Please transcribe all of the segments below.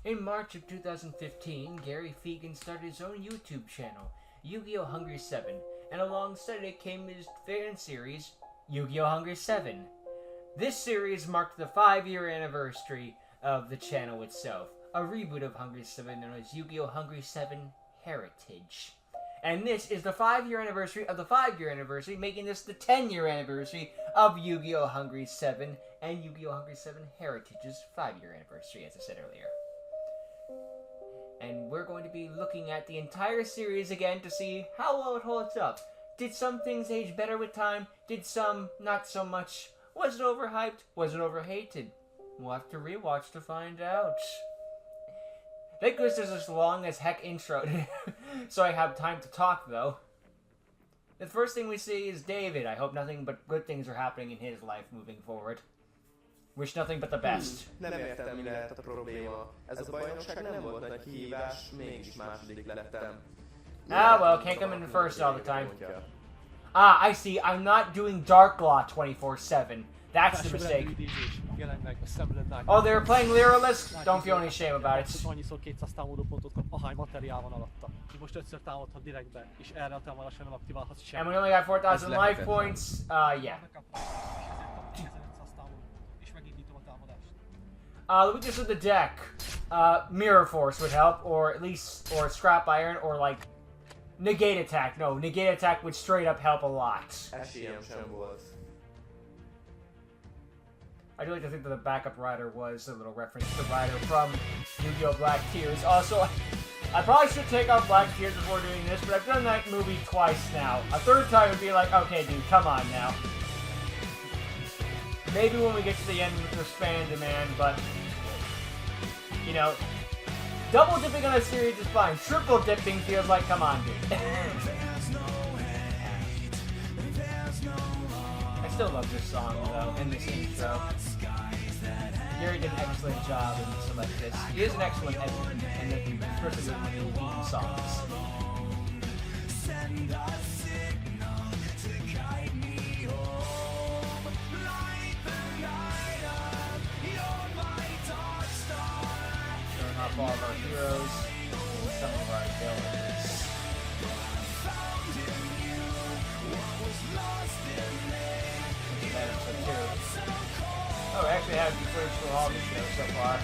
In March of 2015, Gary Fegan started his own YouTube channel, Yu-Gi-Oh! Hungry VII, and alongside it came his fan series, Yu-Gi-Oh! Hungry VII. This series marked the 5-year anniversary of the channel itself, a reboot of Hungry VII known as Yu-Gi-Oh! Hungry VII Heritage. And this is the 5-year anniversary of the 5-year anniversary, making this the 10-year anniversary of Yu-Gi-Oh! Hungry VII and Yu-Gi-Oh! Hungry VII Heritage's 5-year anniversary, as I said earlier. And we're going to be looking at the entire series again to see how well it holds up. Did some things age better with time? Did some not so much? Was it overhyped? Was it overhated? We'll have to rewatch to find out. Thank goodness there's this long as heck intro, so I have time to talk, though. The first thing we see is David. I hope nothing but good things are happening in his life moving forward. Wish nothing but the best. Nem értem, mi lehet a probléma. Ez a bajnokság nem volt nagy kihívás, mégis második lettem. Ah, well, can't come in first all the time. Ah, I see. I'm not doing Dark Law 24/7. That's the mistake. Oh, they were playing Lyralist? Don't feel any shame about it. Annyiszor 200 támadó pontot kap, ahány materiál van alatta. Most 5-ször támadhat direktbe, és erre a támadásra nem aktiválhatsz semmit. And we only got 4,000 life points. Yeah. The weakness of the deck. Mirror Force would help, or at least, or Scrap Iron, or like Negate Attack. No, Negate Attack would straight up help a lot. I do like to think that the backup rider was a little reference to the rider from Yu-Gi-Oh! Black Tears. Also, I probably should take off Black Tears before doing this, but I've done that movie twice now. A third time would be like, okay, dude, come on now. Maybe when we get to the end with this fan demand, but, you know, double dipping on a series is fine. Triple dipping feels like, come on, dude. I still love this song, though, and this intro. Gary did an excellent job in Select This. He is an excellent editor, and especially with the songs. Showing off all of our heroes and some of our villains. Oh, we actually have footage for all the shows so far.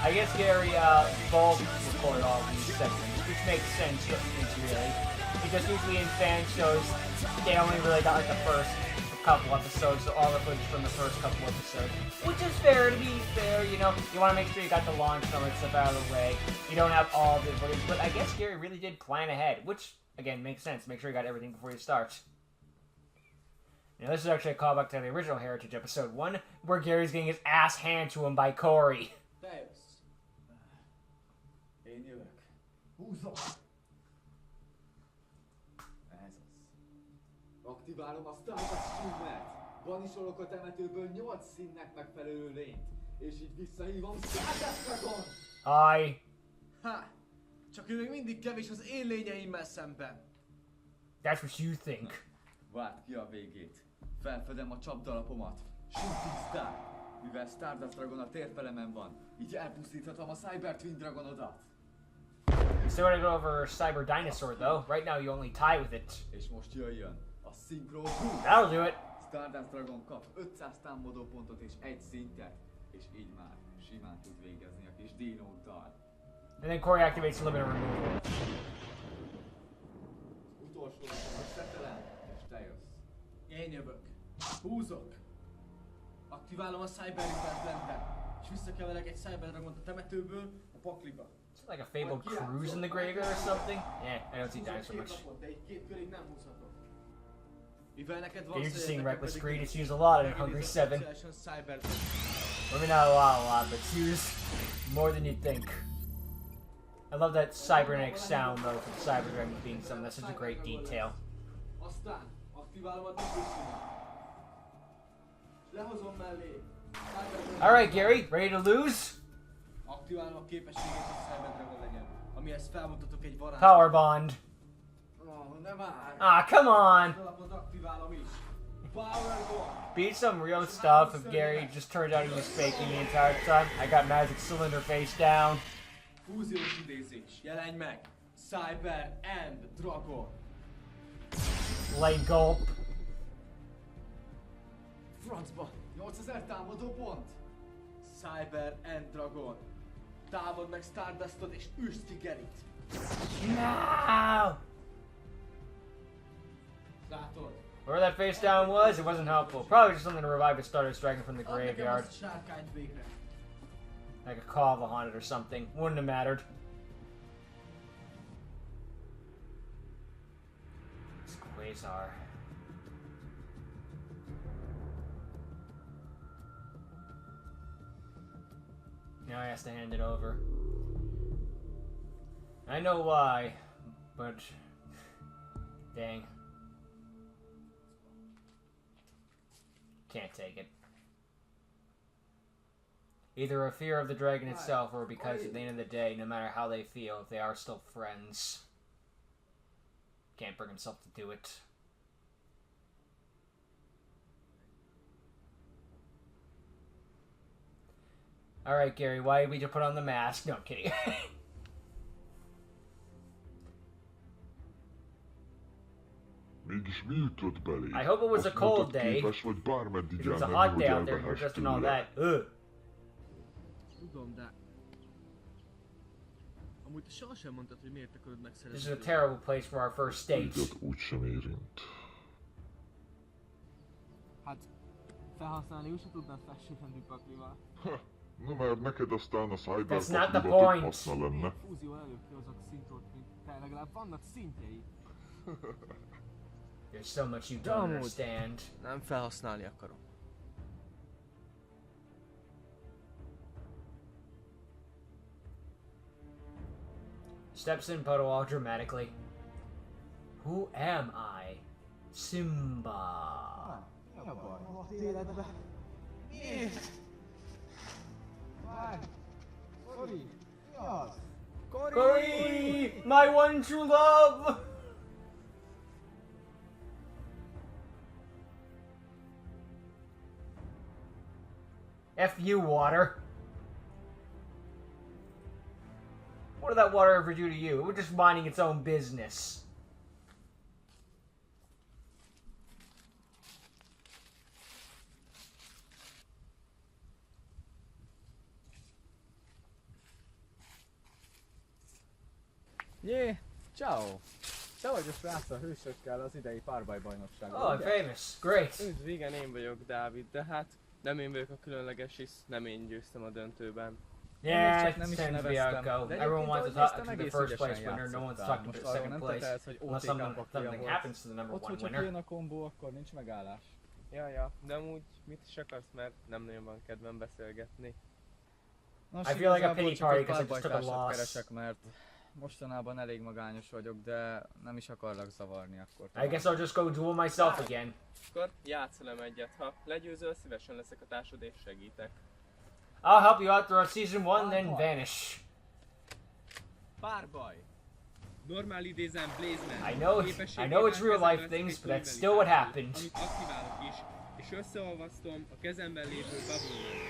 I guess Gary both recorded all these segments, which makes sense, really. Because usually in fan shows, they only really got like the first couple episodes, so all the footage from the first couple episodes. Which is fair, to be fair, you know. You want to make sure you got the launch number stuff out of the way. You don't have all the footage, but I guess Gary really did plan ahead, which, again, makes sense. Make sure you got everything before you start. Now, this is actually a callback to the original Heritage episode 1, where Gary's getting his ass handed to him by Corey. Én jövök. Húzom! Ez az. Aktiválom a Stardust Streamet. Vanisolok a temetőből 8 színnek megfelelő lényt. És így visszahívom Stardust Dragon! Hi. Ha! Csak ő még mindig kevés az én lényeimmel szemben. That's what you think. Várd ki a végét. Felfedem a csapdalapomat. Shooting Star! Mivel Stardust Dragon a térfelemen van, így elpusztíthatom a Cyber Twin Dragonodat. You still want to go over Cyber Dinosaur, though. Right now, you only tie with it. És most jöjjön a Synchro Boost! That'll do it. Stardust Dragon kap 500 támadó pontot és 1 szintet, és így már simán tud végezni a kis dinóddal. And then Corey activates Limiter Removal. Utolsó a szetelem, és te jössz. Én jövök. Húzok. Aktiválom a Cyber Reverse-ben, és visszakeverek egy Cyber Dragont a temetőből a pakliba. Is it like a fabled cruise in the graveyard or something? Yeah, I don't see dinosaur much. De így 2 körig nem húzhatok. Mivel neked van You're just seeing széletek, Reckless pedig Greed. It's used a lot in Hungry VII. Maybe not a lot, but it's used more than you'd think. I love that cybernetic sound, though, for the Cyber Dragon being something. That's such a great detail. Aztán aktiválom a Duplicity-t. Lehozom mellé. Alright, Gary, ready to lose? Aktiválom a képességet, hogy Cyber Dragon legyen, amihez felmutatok egy varázs. Power Bond. Oh, nem áll. Ah, come on! Alapot aktiválom is. Be some real stuff if Gary just turned out he was faking the entire time. I got Magic Cylinder face down. Fúziós idézés. Jelenj meg! Cyber and Dragon. Lane gulp. Francba! 8000 támadó pont! Cyber and Dragon. Támad meg Stardustot és üsd ki Garyt. No! Látod? Wherever that face down was, it wasn't helpful. Probably just something to revive a Stardust Dragon from the Add nekem graveyard. azt a sárkányt végre. Like a Kava on it or something. Wouldn't have mattered. It's Quasar. Now he has to hand it over. I know why, but dang. Can't take it. Either a fear of the dragon itself, or because at the end of the day, no matter how they feel, they are still friends. Can't bring himself to do it. Alright, Gary, why did we just put on the mask? No, I'm kidding. Mégis mi ütött belé? I hope it was a Azt cold mondtad, day. képes vagy bármeddig If it was a elmenni, hot day hogy out there, you're elvehess just and all tőle. that. Ugh. Tudom, de... Amúgy te sohasem mondtad, hogy miért akarod megszerezni. This is a terrible place for our first dates. Téged úgysem érint. Hát, felhasználni úgyse tudnád felsőrendű paklival. Na mert neked aztán a That's not the cyberpakliba több point. haszna lenne. Fúzió előtt hozok szintrót, mint te, legalább vannak szintjei. There's so much you don't Dumb. understand. Nem felhasználni akarom. Steps in puddle all dramatically. Who am I? Simba. Mi a baj? Alatt életbe. Miért? Várj! Kori! Mi az? Cory! My one true love! F you, water. What did that water ever do to you? It was just minding its own business. Jé, ciao! Te vagy a srác a hősökkel az idei párbajbajnokságban, Oh, I'm ugye? famous. Great. Üdv, igen, én vagyok Dávid, de hát nem én vagyok a különleges hisz, nem én győztem a döntőben. Yeah, csak it nem is tends to be how it neveztem. goes. De Everyone wants to egyébként, talk ahogy to the néztem, first egész place ügyesen winner. No one's játszottál. talking to Most the arról second nem place. tetelsz, hogy Unless OTK paklia something volt. happens to the number Ott, one hogyha winner. kijön a kombó, akkor nincs megállás. Ja, de amúgy mit is akarsz, mert nem nagyon van kedvem beszélgetni. Nos, I feel like a igazából pity csak party egy 'cause I just took a párbajtársat loss. keresek, mert mostanában elég magányos vagyok, de nem is akarlak zavarni akkor. I guess I'll just go duel myself again. Akkor játszolom egyet, ha legyőzöl, szívesen leszek a társad és segítek. I'll help you out throughout season 1, then vanish. Párbaj! Normál idézem Blazeman. I know it's real life things, but that's still what happened. Amit aktiválok is, és összeolvasztom a kezemben lévő Babylon.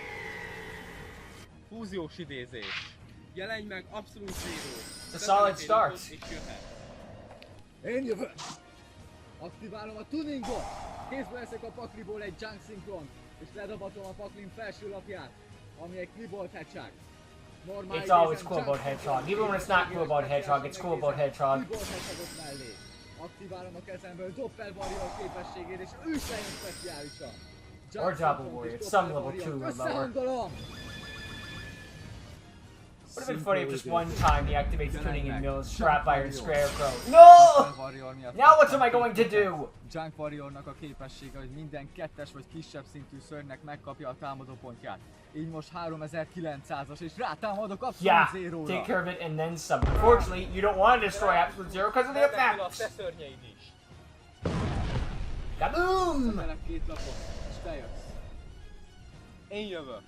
Fúziós idézés. Jelenj meg abszolút zéró. It's a solid start. És jöhet. Én jövök! Aktiválom a tuningot! Kézbe veszek a pakliból egy junk szinkront, és ledobatom a paklin felső lapját, ami egy Clibolt Hedgehog. It's always cool about Hedgehog. Even when it's not cool about Hedgehog, it's cool about Hedgehog. Clibolt Hedgehogot mellé. Aktiválom a kezemből Doppel Warrior képességét, és ő se jön speciálisan. Junk Or Double szinkront Warrior, és some Doppel level 2 Warrior. or lower. Összehangolom! Would have been funny if just one time he activates tuning and mills Junk Scrap Iron Warrior. Scarecrow. Doppel No! Warrior miatt Now what am I going to do? Junk Warriornak a képessége, hogy minden kettes vagy kisebb szintű szörnynek megkapja a támadó pontját. Így most 3900-as, és rátámadok Absolute Yeah, Zero-ra. take care of it and then some. Unfortunately, you don't want to destroy Absolute Zero because of the Felvetül a effects. te szörnyeid is. Kaboom! Velek két lapot, és te jössz. Én jövök.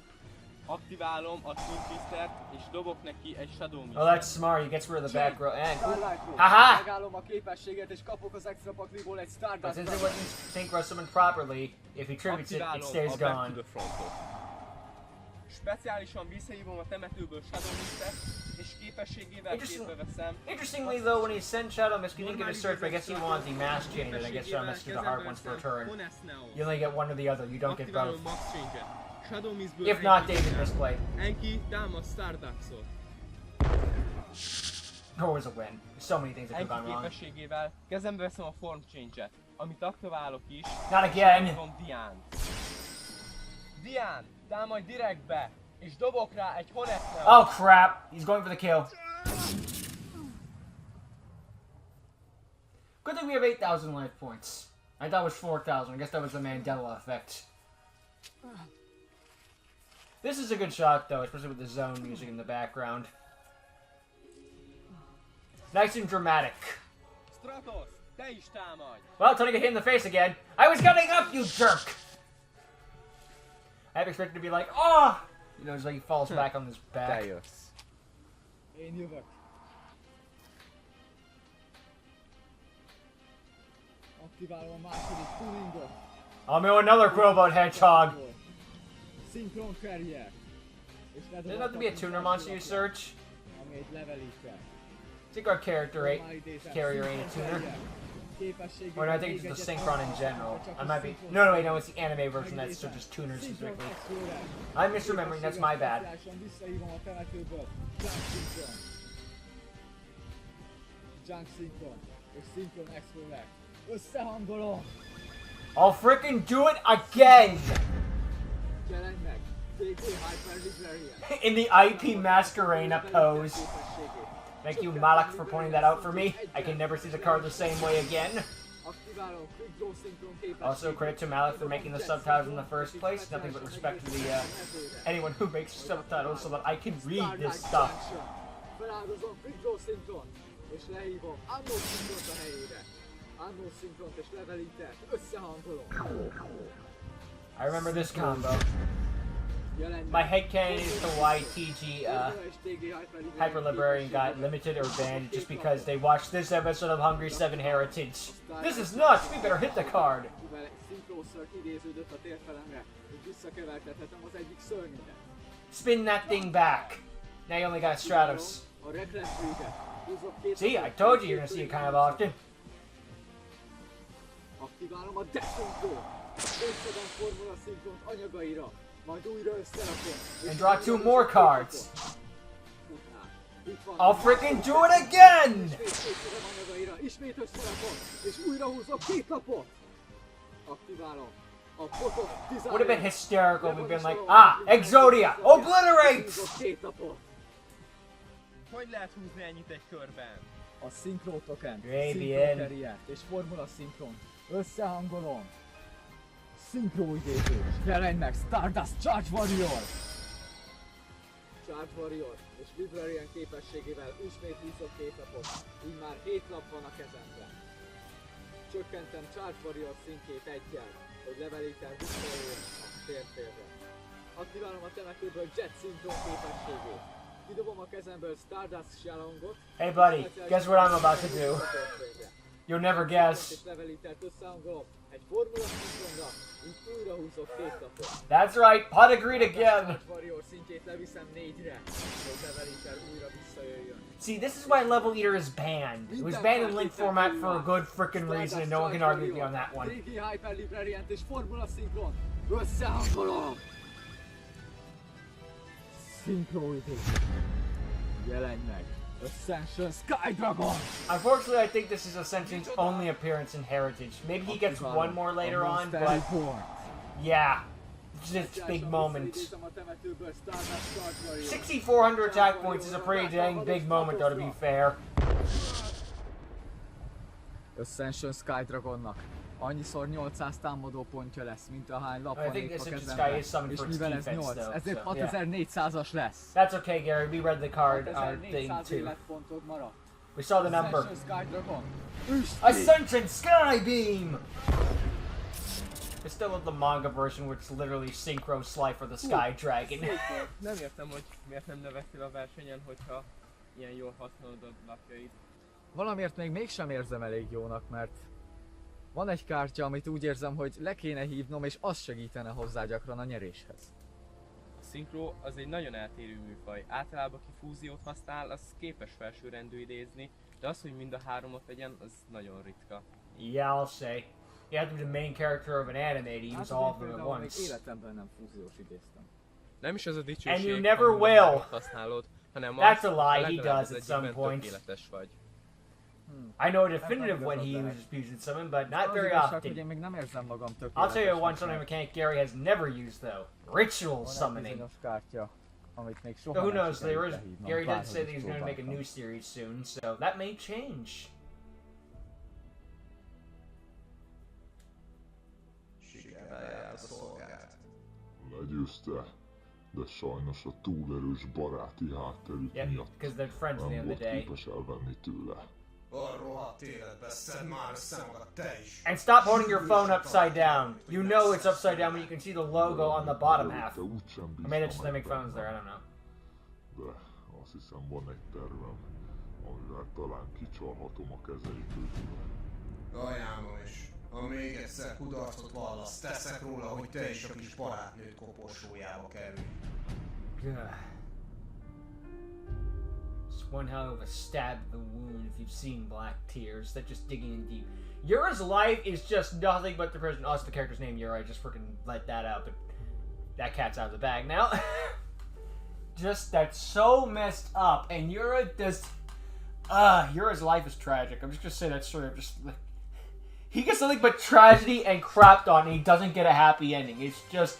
Aktiválom a Twin Twistert, és dobok neki egy Shadow Oh, Missile. that's smart. He gets rid of the back row. And Starlight Roll. Haha! Megállom a képességet és kapok az extra pakliból egy but Stardust since it Dragon. wasn't synchro summoned properly, if he tributes it, it Aktiválom stays a Back to gone. the Frontot. Speciálisan visszahívom a temetőből Shadow Mistert, és képességével kézbe veszem. Interestingly, though, when he sent Shadow Mist, you didn't give a search, but I guess you want the Mass Chain, and I guess Shadow Mist is the hard ones per turn. You only get one or the other. You don't get both. Aktiválom Max Change-et. Shadow Mistből If not, David misplayed. Enki támaszt Stardaxot. Or was a win. There's so many things that could have Enki gone wrong. képességével kezembe veszem a Form Change-et, amit aktiválok is. Not again. Hívom Diánt. Dián, támadj direktbe, és dobok rá egy Honest Oh crap! He's going for the kill. Good thing we have 8,000 life points. I thought it was 4,000. I guess that was the Mandela effect. This is a good shot, though, especially with the zone music in the background. Nice and dramatic. Stratos, te is támadj! Well, time to get hit in the face again. I was getting up, you jerk! I had expected to be like, oh! You know, it's like he falls back on his back. Te jössz. Én jövök. Aktiválom a második tuningot. I'm doing another Crowboat Hedgehog. Synchron Carrier. És Doesn't have to be a tuner monster you search. Ami egy levelíter. I think our character carrier ain't a tuner. Or no, I think it's just the Synchron in general. I might be. No, wait, no, it's the anime version that's just tuners specifically. I'm misremembering, that's my bad. Visszahívom a temetőből. Junk Synchron. És Synchron Explorer. Összehangolom. I'll frickin' do it again! Jelenj meg. DK Hyper Librarian. In the IP Masquerade pose. Thank you, Malak, for pointing that out for me. I can never see the card the same way again. Also, credit to Malak for making the subtitles in the first place. Nothing but respect to the anyone who makes subtitles so that I can read this stuff. Feláldozom Quick Synchron, és lehívom Anno Synchron a helyére. Anno Synchron és levelítert összehangolom. I remember this combo. My headcanon is the YTG Hyper Librarian got limited or banned just because they watched this episode of HNGRY VII Heritage. This is nuts! We better hit the card! Spin that thing back. Now you only got Stratos. See, I told you you're gonna see it kind of often. Aktiválom a Death-Synchron! Összedem Formula Synchron anyagaira, majd újra összerakom. And draw 2 more cards. I'll frickin' do it again! Összedem anyagaira, ismét összerakom, és újra húzok 2 lapot. Aktiválom a Pot of Desire. Would have been hysterical if we'd been like, ah, Exodia, obliterates! 2 lapot. Hogy lehet húzni ennyit egy körben? A Synchro Token, Great, Synchro Carrier és Formula Synchron. Összehangolom. Synchro idézés. Jelenj meg Stardust Charge Warrior! Charge Warrior és Librarian képességével ismét húzok 2 lapot. Így már 7 lap van a kezemben. Csökkentem Charge Warrior szintjét 1-jel, hogy levelítem visszajöjjön a térfélre. Aktiválom a temetőből Jet Synchron képességét. Kidobom a kezemből Stardust Shalongot. Hey buddy, guess what I'm about to do? You'll never guess. That's right, Pod agreed again. See, this is why Level Eater is banned. It was banned in Link format for a good frickin' reason, and no one can argue with me on that one. Jelenj meg! Ascension Sky Dragon! Unfortunately, I think this is Ascension's only appearance in Heritage. Maybe he gets one more later on, but yeah, it's just a big moment. 6,400 attack points is a pretty dang big moment, though, to be fair. Ascension Sky Dragonnak annyiszor 800 támadó pontja lesz, mint ahány lap van épp a kezemben, és mivel ez 8, ezért 6400-as lesz. That's okay, Gary, we read the card thing too. We saw the number. Ascension Sky Beam! I still love the manga version, which is literally Synchro Slifer the Sky Dragon. Nem értem, hogy miért nem nevettél a versenyen, hogyha ilyen jól használod a lapjait. Valamiért még mégsem érzem elég jónak, mert van egy kártya, amit úgy érzem, hogy le kéne hívnom, és az segítene hozzá gyakran a nyeréshez. A szinkro az egy nagyon eltérő műfaj. Általában aki fúziót használ, az képes felsőrendű idézni, de az, hogy mind a háromot tegyen, az nagyon ritka. Yeah, I'll say. You have to be the main character of an anime to use all of them at Még once. életemben nem fúziós idéztem. Nem is ez a And dicsőség, you never hogy will. mindent használod, hanem That's az, a lie, hogy he legalább does az at some egyikben point. tökéletes vagy. I know a definitive when he uses fusion summon, but not very Hogy én often. még nem érzem magam I'll tökéletesnek. tell you one summon mechanic Gary has never used though. Ritual Van egy summoning. bizonyos kártya, amit még So soha who nem knows, sikerült there is, lehívnom, Gary did bárhogy say that is he's going to make a próbáltam. new series soon, so that may change. Sikerrel járt a szolgált. Legyőzte, de sajnos a túlerős baráti hátterük Yep, miatt because they're friends at the nem end of volt the day. képes elvenni tőle. A rohadt életbe szed már össze magad te is. And stop holding your phone upside down. You know it's upside down when you can see the logo on the bottom half. De úgysem Or bíztam maybe it's just they meg make phones there, I benne. don't know. De azt hiszem van egy tervem, amivel talán kicsalhatom a kezeik közül. Ajánlom is. Ha még egyszer kudarcot vallasz, teszek róla, hogy te is a kis barátnőd koporsójába kerülj. It's one hell of a stab to the wound if you've seen Black Tears. That's just digging in deep. Yura's life is just nothing but the person. Also, the character's name Yura. I just freaking let that out, but that cat's out of the bag now. Just that's so messed up, and Yura just. Yura's life is tragic. I'm just gonna say that straight up. Just like he gets nothing but tragedy and crapped on, and he doesn't get a happy ending. It's just,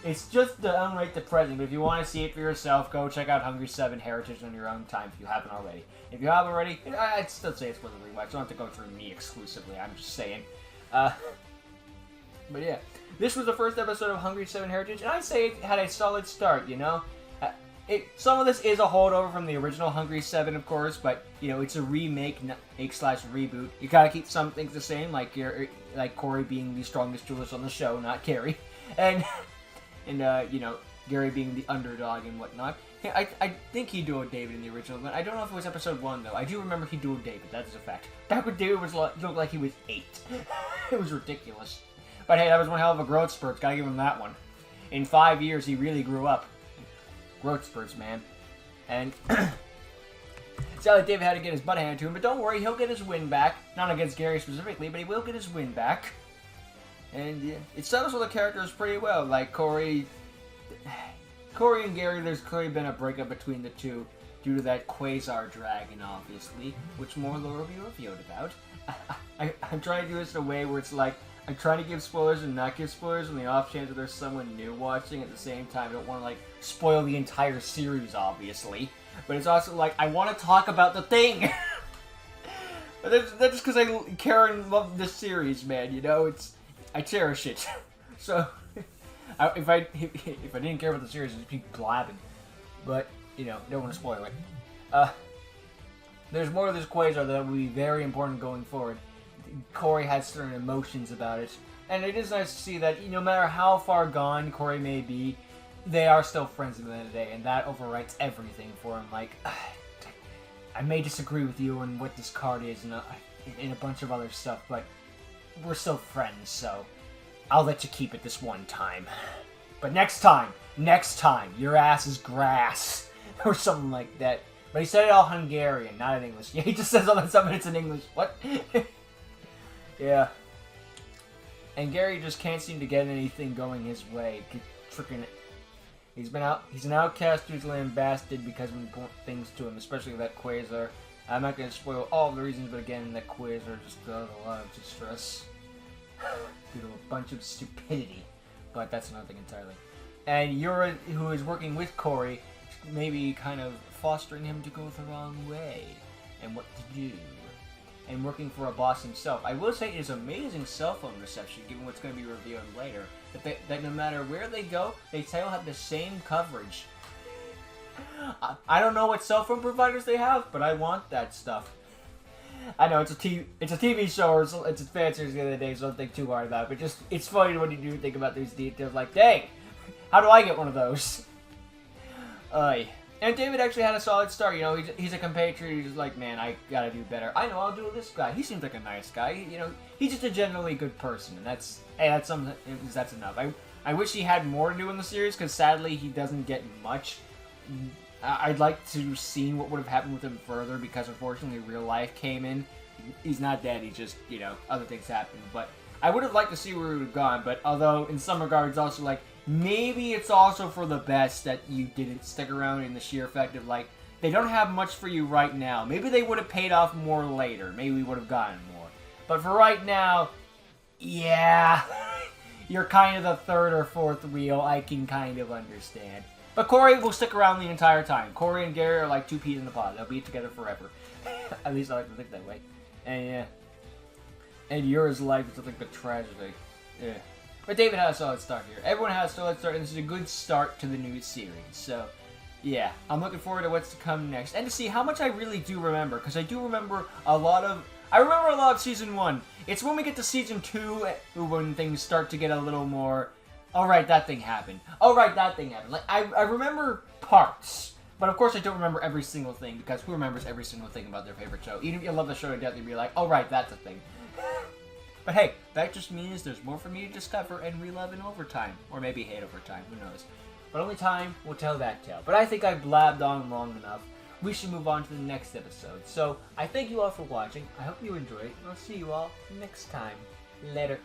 It's just downright depressing, but if you want to see it for yourself, go check out HNGRY VII Heritage on your own time if you haven't already. If you have already, I'd still say it's worth a rewatch. You don't have to go through me exclusively, I'm just saying. But yeah, this was the first episode of HNGRY VII Heritage, and I'd say it had a solid start, you know? Some of this is a holdover from the original HNGRY VII, of course, but, you know, it's a remake/reboot. You gotta keep some things the same, like Corey being the strongest duelist on the show, not Carrie. And you know, Gary being the underdog and whatnot. Yeah, I think he dueled David in the original, but I don't know if it was episode 1, though. I do remember he dueled David, that is a fact. Back when David looked like he was 8. It was ridiculous. But hey, that was one hell of a growth spurt, gotta give him that one. In 5 years, he really grew up. Growth spurts, man. And it's not like David had to get his butt handed to him, but don't worry, he'll get his win back. Not against Gary specifically, but he will get his win back. And yeah, it settles all the characters pretty well. Like Corey and Gary, there's clearly been a breakup between the two due to that Quasar dragon, obviously, which more lore will be revealed about. I'm trying to do this in a way where it's like, I'm trying to give spoilers and not give spoilers on the off chance that there's someone new watching at the same time. I don't want to, like, spoil the entire series, obviously. But it's also like, I want to talk about the thing! But that's just because I care and love this series, man, you know? I cherish it. So, if I didn't care about the series, I'd just be blabbing. But, you know, don't want to spoil it. There's more of this Quasar that will be very important going forward. Corey has certain emotions about it. And it is nice to see that no matter how far gone Corey may be, they are still friends at the end of the day. And that overwrites everything for him. Like, I may disagree with you on what this card is and a bunch of other stuff, but we're still friends, so I'll let you keep it this one time. But next time, your ass is grass. Or something like that. But he said it all Hungarian, not in English. Yeah, he just says all that stuff and it's in English. What? Yeah. And Gary just can't seem to get anything going his way. Freaking, he's an outcast who's lambasted because of important things to him, especially that Quasar. I'm not going to spoil all of the reasons, but again, that Quasar just does a lot of distress due to a bunch of stupidity. But that's another thing entirely. And Yura, who is working with Corey, maybe kind of fostering him to go the wrong way and what to do. And working for a boss himself. I will say it is amazing cell phone reception, given what's going to be revealed later. That no matter where they go, they still have the same coverage. I don't know what cell phone providers they have, but I want that stuff. I know it's a TV show or it's a fan series the other day, so don't think too hard about it. But just it's funny when you do think about these details. Like, dang, how do I get one of those? And David actually had a solid start. You know, he's a compatriot. He's like, man, I gotta do better. I know, I'll do this guy. He seems like a nice guy. You know, he's just a generally good person, and that's enough. I wish he had more to do in the series, because sadly he doesn't get much. I'd like to see what would have happened with him further, because unfortunately real life came in. He's not dead, he's just, you know, other things happened. But I would have liked to see where he would have gone, but although in some regards also, like, maybe it's also for the best that you didn't stick around in the sheer fact of, like, they don't have much for you right now. Maybe they would have paid off more later. Maybe we would have gotten more. But for right now, yeah, you're kind of the third or fourth wheel. I can kind of understand. But Corey will stick around the entire time. Corey and Gary are like two peas in the pod. They'll be together forever. At least I like to think that way. And yeah. And yours life is like a tragedy. Yeah. But David had a solid start here. Everyone had a solid start, and this is a good start to the new series. So, yeah. I'm looking forward to what's to come next. And to see how much I really do remember. Because I do remember a lot of... I remember a lot of Season 1. It's when we get to Season 2 when things start to get a little more... Alright, that thing happened. Alright, that thing happened. Like, I remember parts. But of course I don't remember every single thing, because who remembers every single thing about their favorite show? Even if you love the show to death, you'd be like, alright, that's a thing. But hey, that just means there's more for me to discover and relove in overtime. Or maybe hate overtime, who knows. But only time will tell that tale. But I think I've blabbed on long enough. We should move on to the next episode. So, I thank you all for watching. I hope you enjoyed, and I'll see you all next time. Later.